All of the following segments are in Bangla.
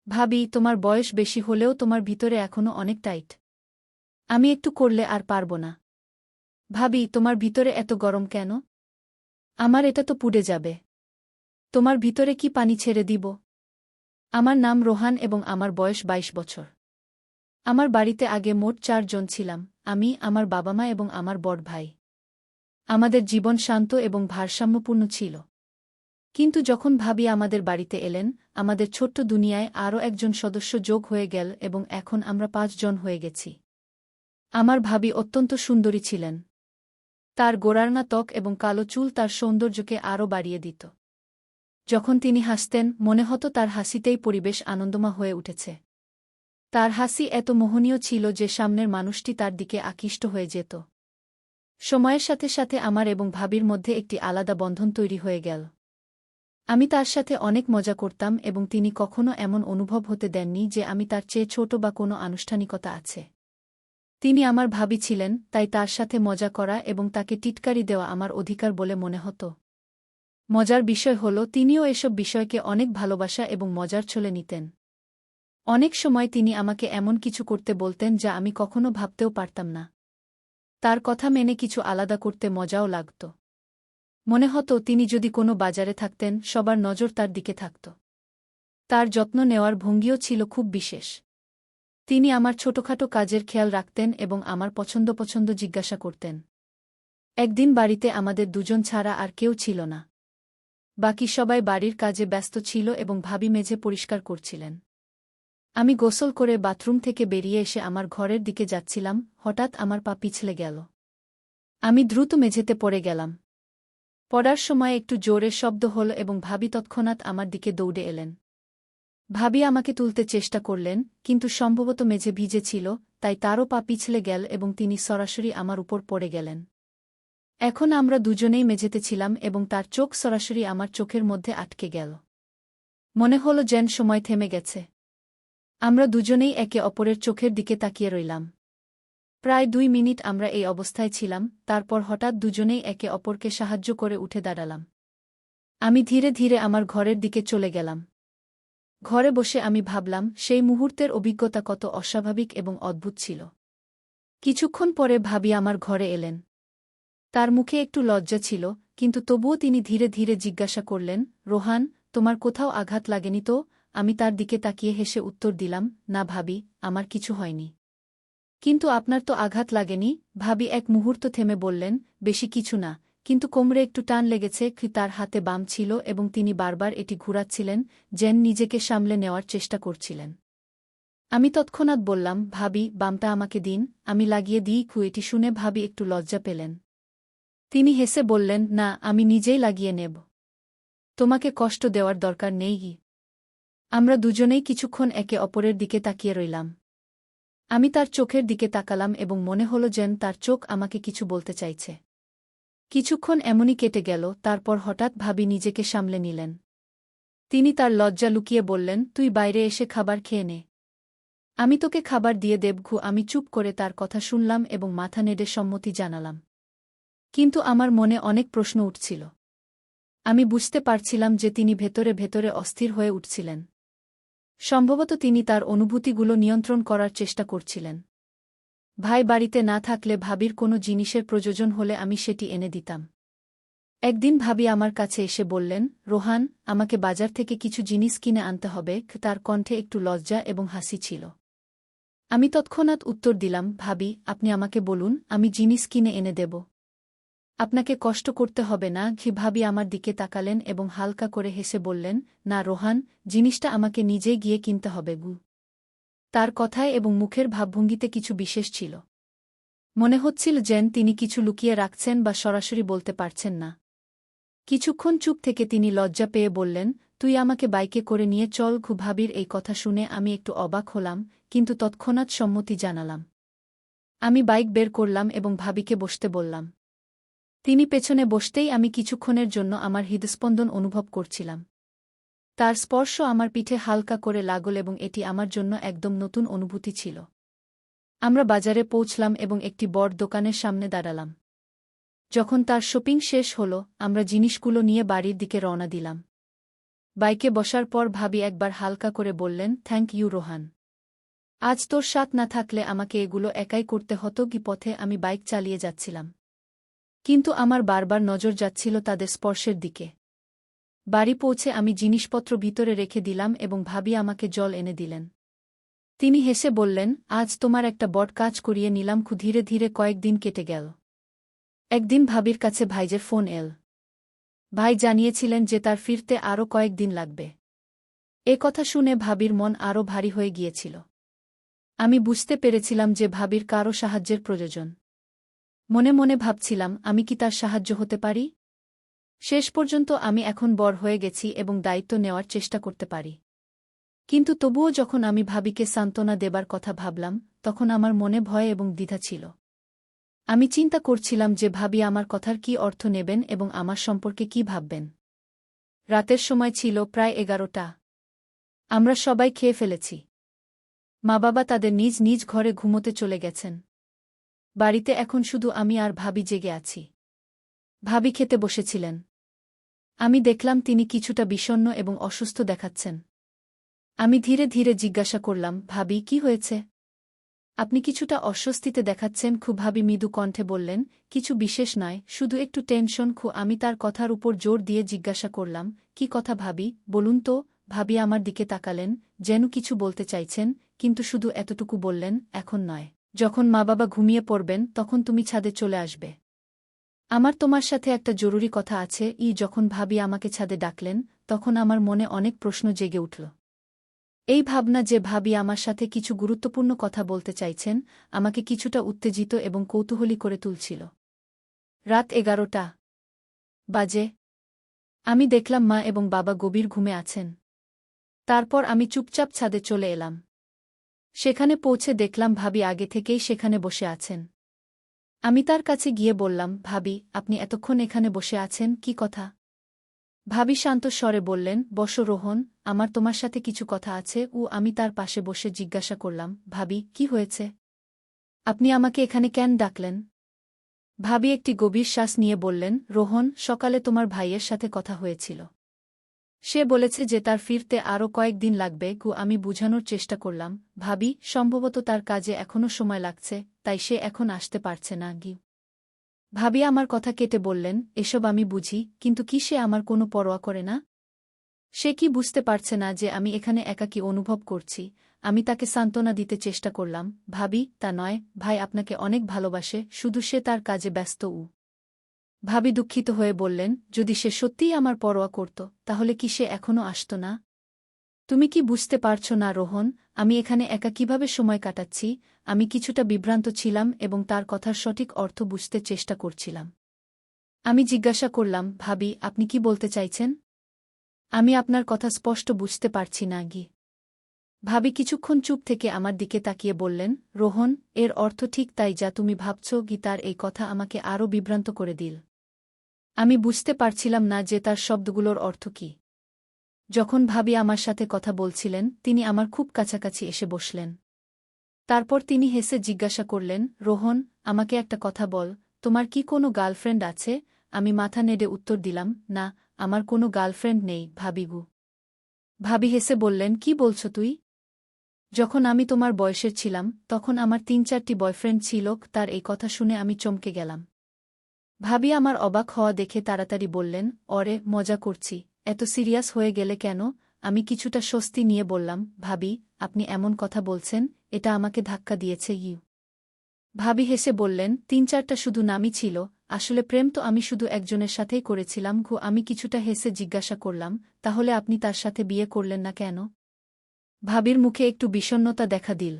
ভাবি, তোমার বয়স বেশি হলেও তোমার ভিতরে এখনো অনেক টাইট। আমি একটু করলে আর পারব না। ভাবি, তোমার ভিতরে এত গরম কেন? আমার এটা তো পুড়ে যাবে। তোমার ভিতরে কি পানি ছেড়ে দিব? আমার নাম রোহান এবং আমার বয়স ২২ বছর। আমার বাড়িতে আগে মোট ৪ জন ছিলাম, আমি, আমার বাবা মা এবং আমার বড় ভাই। আমাদের জীবন শান্ত এবং ভারসাম্যপূর্ণ ছিল। কিন্তু যখন ভাবি আমাদের বাড়িতে এলেন, আমাদের ছোট্ট দুনিয়ায় আরও একজন সদস্য যোগ হয়ে গেল এবং এখন আমরা ৫ জন হয়ে গেছি। আমার ভাবি অত্যন্ত সুন্দরী ছিলেন। তার গোড়ার্না ত্বক এবং কালো চুল তার সৌন্দর্যকে আরও বাড়িয়ে দিত। যখন তিনি হাসতেন, মনে হতো তার হাসিতেই পরিবেশ আনন্দময় হয়ে উঠেছে। তার হাসি এত মোহনীয় ছিল যে সামনের মানুষটি তার দিকে আকৃষ্ট হয়ে যেত। সময়ের সাথে সাথে আমার এবং ভাবির মধ্যে একটি আলাদা বন্ধন তৈরি হয়ে গেল। আমি তার সাথে অনেক মজা করতাম এবং তিনি কখনো এমন অনুভব হতে দেননি যে আমি তার চেয়ে ছোট বা কোনো আনুষ্ঠানিকতা আছে। তিনি আমার ভাবি ছিলেন, তাই তার সাথে মজা করা এবং তাকে টিটকারি দেওয়া আমার অধিকার বলে মনে হতো। মজার বিষয় হল, তিনিও এসব বিষয়কে অনেক ভালোবাসা এবং মজার ছলে নিতেন। অনেক সময় তিনি আমাকে এমন কিছু করতে বলতেন যা আমি কখনো ভাবতেও পারতাম না। তার কথা মেনে কিছু আলাদা করতে মজাও লাগত। মনে হতো তিনি যদি কোনো বাজারে থাকতেন, সবার নজর তার দিকে থাকত। তার যত্ন নেওয়ার ভঙ্গিও ছিল খুব বিশেষ। তিনি আমার ছোটখাটো কাজের খেয়াল রাখতেন এবং আমার পছন্দ জিজ্ঞাসা করতেন। একদিন বাড়িতে আমাদের দুজন ছাড়া আর কেউ ছিল না। বাকি সবাই বাড়ির কাজে ব্যস্ত ছিল এবং ভাবি মেঝে পরিষ্কার করছিলেন। আমি গোসল করে বাথরুম থেকে বেরিয়ে এসে আমার ঘরের দিকে যাচ্ছিলাম, হঠাৎ আমার পা পিছলে গেল। আমি দ্রুত মেঝেতে পড়ে গেলাম। পড়ার সময় একটু জোরে শব্দ হল এবং ভাবি তৎক্ষণাৎ আমার দিকে দৌড়ে এলেন। ভাবি আমাকে তুলতে চেষ্টা করলেন, কিন্তু সম্ভবত মেঝে ভিজে ছিল, তাই তারও পা পিছলে গেল এবং তিনি সরাসরি আমার উপর পড়ে গেলেন। এখন আমরা দুজনেই মেঝেতে ছিলাম এবং তার চোখ সরাসরি আমার চোখের মধ্যে আটকে গেল। মনে হল যেন সময় থেমে গেছে। আমরা দুজনেই একে অপরের চোখের দিকে তাকিয়ে রইলাম। প্রায় ২ মিনিট আমরা এই অবস্থায় ছিলাম, তারপর হঠাৎ দুজনেই একে অপরকে সাহায্য করে উঠে দাঁড়ালাম। আমি ধীরে ধীরে আমার ঘরের দিকে চলে গেলাম। ঘরে বসে আমি ভাবলাম, সেই মুহূর্তের অভিজ্ঞতা কত অস্বাভাবিক এবং অদ্ভুত ছিল। কিছুক্ষণ পরে ভাবি আমার ঘরে এলেন। তার মুখে একটু লজ্জা ছিল, কিন্তু তবুও তিনি ধীরে ধীরে জিজ্ঞাসা করলেন, রোহান, তোমার কোথাও আঘাত লাগেনি তো? আমি তার দিকে তাকিয়ে হেসে উত্তর দিলাম, না ভাবি, আমার কিছু হয়নি। কিন্তু আপনার তো আঘাত লাগেনি? ভাবি এক মুহূর্ত থেমে বললেন, বেশি কিছু না, কিন্তু কোমরে একটু টান লেগেছে। তার হাতে বাম ছিল এবং তিনি বারবার এটি ঘুরাচ্ছিলেন, যেন নিজেকে সামলে নেওয়ার চেষ্টা করছিলেন। আমি তৎক্ষণাৎ বললাম, ভাবি, বামটা আমাকে দিন, আমি লাগিয়ে দিই। এটি শুনে ভাবি একটু লজ্জা পেলেন। তিনি হেসে বললেন, না, আমি নিজেই লাগিয়ে নেব। তোমাকে কষ্ট দেওয়ার দরকার নেই। আমরা দুজনেই কিছুক্ষণ একে অপরের দিকে তাকিয়ে রইলাম। আমি তার চোখের দিকে তাকালাম এবং মনে হল যেন তার চোখ আমাকে কিছু বলতে চাইছে। কিছুক্ষণ এমনই কেটে গেল, তারপর হঠাৎ ভাবি নিজেকে সামলে নিলেন। তিনি তার লজ্জা লুকিয়ে বললেন, তুই বাইরে এসে খাবার খেয়ে নে। আমি তোকে খাবার দিয়ে দেব। আমি চুপ করে তার কথা শুনলাম এবং মাথা নেড়ে সম্মতি জানালাম। কিন্তু আমার মনে অনেক প্রশ্ন উঠছিল। আমি বুঝতে পারছিলাম যে তিনি ভেতরে ভেতরে অস্থির হয়ে উঠছিলেন। সম্ভবত তিনি তার অনুভূতিগুলো নিয়ন্ত্রণ করার চেষ্টা করছিলেন। ভাই বাড়িতে না থাকলে ভাবির কোনো জিনিসের প্রয়োজন হলে আমি সেটি এনে দিতাম। একদিন ভাবি আমার কাছে এসে বললেন, রোহান, আমাকে বাজার থেকে কিছু জিনিস কিনে আনতে হবে। তার কণ্ঠে একটু লজ্জা এবং হাসি ছিল। আমি তৎক্ষণাৎ উত্তর দিলাম, ভাবি, আপনি আমাকে বলুন, আমি জিনিস কিনে এনে দেব। আপনাকে কষ্ট করতে হবে না। ভাবি আমার দিকে তাকালেন এবং হালকা করে হেসে বললেন, না রোহান, জিনিসটা আমাকে নিজেই গিয়ে কিনতে হবে। তার কথায় এবং মুখের ভাবভঙ্গিতে কিছু বিশেষ ছিল। মনে হচ্ছিল যেন তিনি কিছু লুকিয়ে রাখছেন বা সরাসরি বলতে পারছেন না। কিছুক্ষণ চুপ থেকে তিনি লজ্জা পেয়ে বললেন, তুই আমাকে বাইকে করে নিয়ে চল। ভাবির এই কথা শুনে আমি একটু অবাক হলাম, কিন্তু তৎক্ষণাৎ সম্মতি জানালাম। আমি বাইক বের করলাম এবং ভাবিকে বসতে বললাম। তিনি পেছনে বসতেই আমি কিছুক্ষণের জন্য আমার হৃদস্পন্দন অনুভব করছিলাম। তার স্পর্শ আমার পিঠে হালকা করে লাগল এবং এটি আমার জন্য একদম নতুন অনুভূতি ছিল। আমরা বাজারে পৌঁছলাম এবং একটি বড় দোকানের সামনে দাঁড়ালাম। যখন তার শপিং শেষ হল, আমরা জিনিসগুলো নিয়ে বাড়ির দিকে রওনা দিলাম। বাইকে বসার পর ভাবি একবার হালকা করে বললেন, থ্যাংক ইউ রোহান। আজ তোর সাথ না থাকলে আমাকে এগুলো একাই করতে হতো। কি পথে আমি বাইক চালিয়ে যাচ্ছিলাম, কিন্তু আমার বারবার নজর যাচ্ছিল তাদের স্পর্শের দিকে। বাড়ি পৌঁছে আমি জিনিসপত্র ভিতরে রেখে দিলাম এবং ভাবি আমাকে জল এনে দিলেন। তিনি হেসে বললেন, আজ তোমার একটা বড় কাজ করিয়ে নিলাম। ধীরে ধীরে কয়েকদিন কেটে গেল। একদিন ভাবির কাছে ভাইজের ফোন এল। ভাই জানিয়েছিলেন যে তার ফিরতে আরও কয়েকদিন লাগবে। এ কথা শুনে ভাবির মন আরও ভারী হয়ে গিয়েছিল। আমি বুঝতে পেরেছিলাম যে ভাবির কারও সাহায্যের প্রয়োজন। মনে মনে ভাবছিলাম, আমি কি তার সাহায্য হতে পারি? শেষ পর্যন্ত আমি এখন বড় হয়ে গেছি এবং দায়িত্ব নেওয়ার চেষ্টা করতে পারি। কিন্তু তবুও যখন আমি ভাবিকে সান্ত্বনা দেবার কথা ভাবলাম, তখন আমার মনে ভয় এবং দ্বিধা ছিল। আমি চিন্তা করছিলাম যে ভাবি আমার কথার কি অর্থ নেবেন এবং আমার সম্পর্কে কি ভাববেন। রাতের সময় ছিল প্রায় 11টা। আমরা সবাই খেয়ে ফেলেছি। মা বাবা তাদের নিজ নিজ ঘরে ঘুমোতে চলে গেছেন। বাড়িতে এখন শুধু আমি আর ভাবি জেগে আছি। ভাবি খেতে বসেছিলেন। আমি দেখলাম তিনি কিছুটা বিষণ্ণ এবং অসুস্থ দেখাচ্ছেন। আমি ধীরে ধীরে জিজ্ঞাসা করলাম, ভাবি কি হয়েছে? আপনি কিছুটা অস্বস্তিতে দেখাচ্ছেন। ভাবি মৃদু কণ্ঠে বললেন, কিছু বিশেষ নয়, শুধু একটু টেনশন। আমি তার কথার উপর জোর দিয়ে জিজ্ঞাসা করলাম, কি কথা ভাবি, বলুন তো। ভাবি আমার দিকে তাকালেন, যেন কিছু বলতে চাইছেন, কিন্তু শুধু এতটুকু বললেন, এখন নয়, যখন মা বাবা ঘুমিয়ে পড়বেন তখন তুমি ছাদে চলে আসবে। আমার তোমার সাথে একটা জরুরি কথা আছে। যখন ভাবি আমাকে ছাদে ডাকলেন, তখন আমার মনে অনেক প্রশ্ন জেগে উঠল। এই ভাবনা যে ভাবি আমার সাথে কিছু গুরুত্বপূর্ণ কথা বলতে চাইছেন, আমাকে কিছুটা উত্তেজিত এবং কৌতূহলী করে তুলছিল। রাত 11টা বাজে। আমি দেখলাম মা এবং বাবা গভীর ঘুমে আছেন। তারপর আমি চুপচাপ ছাদে চলে এলাম। সেখানে পৌঁছে দেখলাম ভাবি আগে থেকেই সেখানে বসে আছেন। আমি তার কাছে গিয়ে বললাম, ভাবি, আপনি এতক্ষণ এখানে বসে আছেন, কি কথা? ভাবি শান্ত স্বরে বললেন, বসো রোহন, আমার তোমার সাথে কিছু কথা আছে। আমি তার পাশে বসে জিজ্ঞাসা করলাম, ভাবি, কি হয়েছে? আপনি আমাকে এখানে কেন ডাকলেন? ভাবি একটি গভীর শ্বাস নিয়ে বললেন, রোহন, সকালে তোমার ভাইয়ের সাথে কথা হয়েছিল। সে বলেছে যে তার ফিরতে আরও কয়েকদিন লাগবে। আমি বুঝানোর চেষ্টা করলাম, ভাবি, সম্ভবত তার কাজে এখনও সময় লাগছে, তাই সে এখন আসতে পারছে না। ভাবি আমার কথা কেটে বললেন, এসব আমি বুঝি, কিন্তু কি সে আমার কোনো পরোয়া করে না? সে কি বুঝতে পারছে না যে আমি এখানে একাকী অনুভব করছি? আমি তাকে সান্ত্বনা দিতে চেষ্টা করলাম, ভাবি, তা নয়, ভাই আপনাকে অনেক ভালোবাসে, শুধু সে তার কাজে ব্যস্ত। ভাবি দুঃখিত হয়ে বললেন, যদি সে সত্যিই আমার পরোয়া করত, তাহলে কি সে এখনও আসত না? তুমি কি বুঝতে পারছ না রোহন, আমি এখানে একা কিভাবে সময় কাটাচ্ছি? আমি কিছুটা বিভ্রান্ত ছিলাম এবং তার কথার সঠিক অর্থ বুঝতে চেষ্টা করছিলাম। আমি জিজ্ঞাসা করলাম, ভাবি, আপনি কি বলতে চাইছেন? আমি আপনার কথা স্পষ্ট বুঝতে পারছি না। ভাবি কিছুক্ষণ চুপ থেকে আমার দিকে তাকিয়ে বললেন, রোহন, এর অর্থ ঠিক তাই যা তুমি ভাবছ। তার এই কথা আমাকে আরও বিভ্রান্ত করে দিল। আমি বুঝতে পারছিলাম না যে তার শব্দগুলোর অর্থ কী। যখন ভাবি আমার সাথে কথা বলছিলেন, তিনি আমার খুব কাছাকাছি এসে বসলেন। তারপর তিনি হেসে জিজ্ঞাসা করলেন, রোহন, আমাকে একটা কথা বল, তোমার কি কোনো গার্লফ্রেন্ড আছে? আমি মাথা নেড়ে উত্তর দিলাম, না, আমার কোনো গার্লফ্রেন্ড নেই। ভাবি হেসে বললেন, কি বলছ তুই? যখন আমি তোমার বয়সের ছিলাম, তখন আমার 3-4টি বয়ফ্রেন্ড ছিল। তার এই কথা শুনে আমি চমকে গেলাম। ভাবি আমার অবাক হওয়া দেখে তাড়াতাড়ি বললেন, অরে, মজা করছি, এত সিরিয়াস হয়ে গেলে কেন? আমি কিছুটা স্বস্তি নিয়ে বললাম, ভাবি, আপনি এমন কথা বলছেন, এটা আমাকে ধাক্কা দিয়েছে। ভাবি হেসে বললেন, 3-4টা শুধু নামই ছিল, আসলে প্রেম তো আমি শুধু একজনের সাথেই করেছিলাম। আমি কিছুটা হেসে জিজ্ঞাসা করলাম, তাহলে আপনি তার সাথে বিয়ে করলেন না কেন? ভাবির মুখে একটু বিষণ্ণতা দেখা দিল।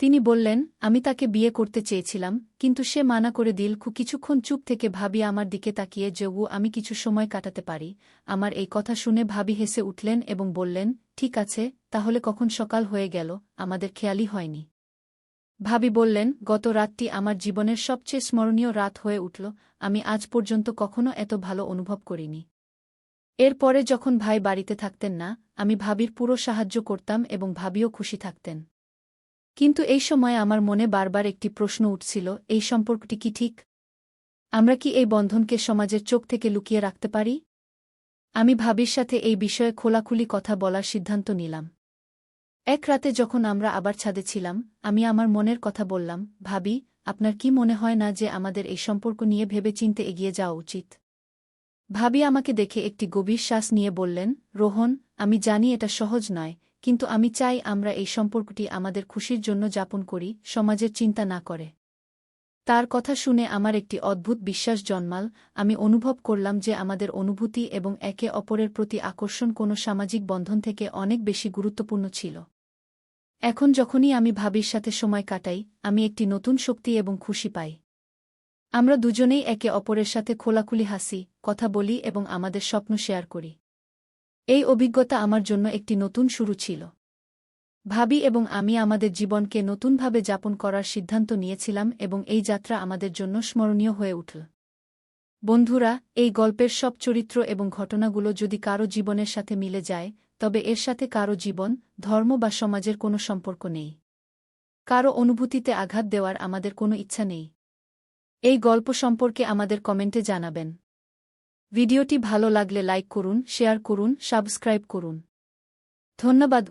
তিনি বললেন, আমি তাকে বিয়ে করতে চেয়েছিলাম, কিন্তু সে মানা করে দিল। কিছুক্ষণ চুপ থেকে ভাবি আমার দিকে তাকিয়ে আমি কিছু সময় কাটাতে পারি। আমার এই কথা শুনে ভাবি হেসে উঠলেন এবং বললেন, ঠিক আছে, তাহলে কখন সকাল হয়ে গেল, আমাদের খেয়ালই হয়নি। ভাবি বললেন, গত রাতটি আমার জীবনের সবচেয়ে স্মরণীয় রাত হয়ে উঠল। আমি আজ পর্যন্ত কখনো এত ভালো অনুভব করিনি। এরপরে যখন ভাই বাড়িতে থাকতেন না, আমি ভাবির পুরো সাহায্য করতাম এবং ভাবিও খুশি থাকতেন। কিন্তু এই সময় আমার মনে বারবার একটি প্রশ্ন উঠছিল, এই সম্পর্কটি কি ঠিক? আমরা কি এই বন্ধনকে সমাজের চোখ থেকে লুকিয়ে রাখতে পারি? আমি ভাবির সাথে এই বিষয়ে খোলাখুলি কথা বলার সিদ্ধান্ত নিলাম। এক রাতে যখন আমরা আবার ছাদে ছিলাম, আমি আমার মনের কথা বললাম, ভাবি, আপনার কি মনে হয় না যে আমাদের এই সম্পর্ক নিয়ে ভেবেচিন্তে এগিয়ে যাওয়া উচিত? ভাবি আমাকে দেখে একটি গভীর শ্বাস নিয়ে বললেন, রোহন, আমি জানি এটা সহজ নয়, কিন্তু আমি চাই আমরা এই সম্পর্কটি আমাদের খুশির জন্য যাপন করি, সমাজের চিন্তা না করে। তার কথা শুনে আমার একটি অদ্ভুত বিশ্বাস জন্মাল। আমি অনুভব করলাম যে আমাদের অনুভূতি এবং একে অপরের প্রতি আকর্ষণ কোনো সামাজিক বন্ধন থেকে অনেক বেশি গুরুত্বপূর্ণ ছিল। এখন যখনই আমি ভাবির সাথে সময় কাটাই, আমি একটি নতুন শক্তি এবং খুশি পাই। আমরা দুজনেই একে অপরের সাথে খোলাখুলি হাসি, কথা বলি এবং আমাদের স্বপ্ন শেয়ার করি। এই অভিজ্ঞতা আমার জন্য একটি নতুন শুরু ছিল। ভাবি এবং আমি আমাদের জীবনকে নতুনভাবে যাপন করার সিদ্ধান্ত নিয়েছিলাম এবং এই যাত্রা আমাদের জন্য স্মরণীয় হয়ে উঠল। বন্ধুরা, এই গল্পের সব চরিত্র এবং ঘটনাগুলো যদি কারো জীবনের সাথে মিলে যায়, তবে এর সাথে কারো জীবন, ধর্ম বা সমাজের কোনো সম্পর্ক নেই। কারো অনুভূতিতে আঘাত দেওয়ার আমাদের কোনো ইচ্ছা নেই। এই গল্প সম্পর্কে আমাদের কমেন্টে জানাবেন। ভিডিওটি ভালো লাগলে লাইক করুন, শেয়ার করুন, সাবস্ক্রাইব করুন। ধন্যবাদ।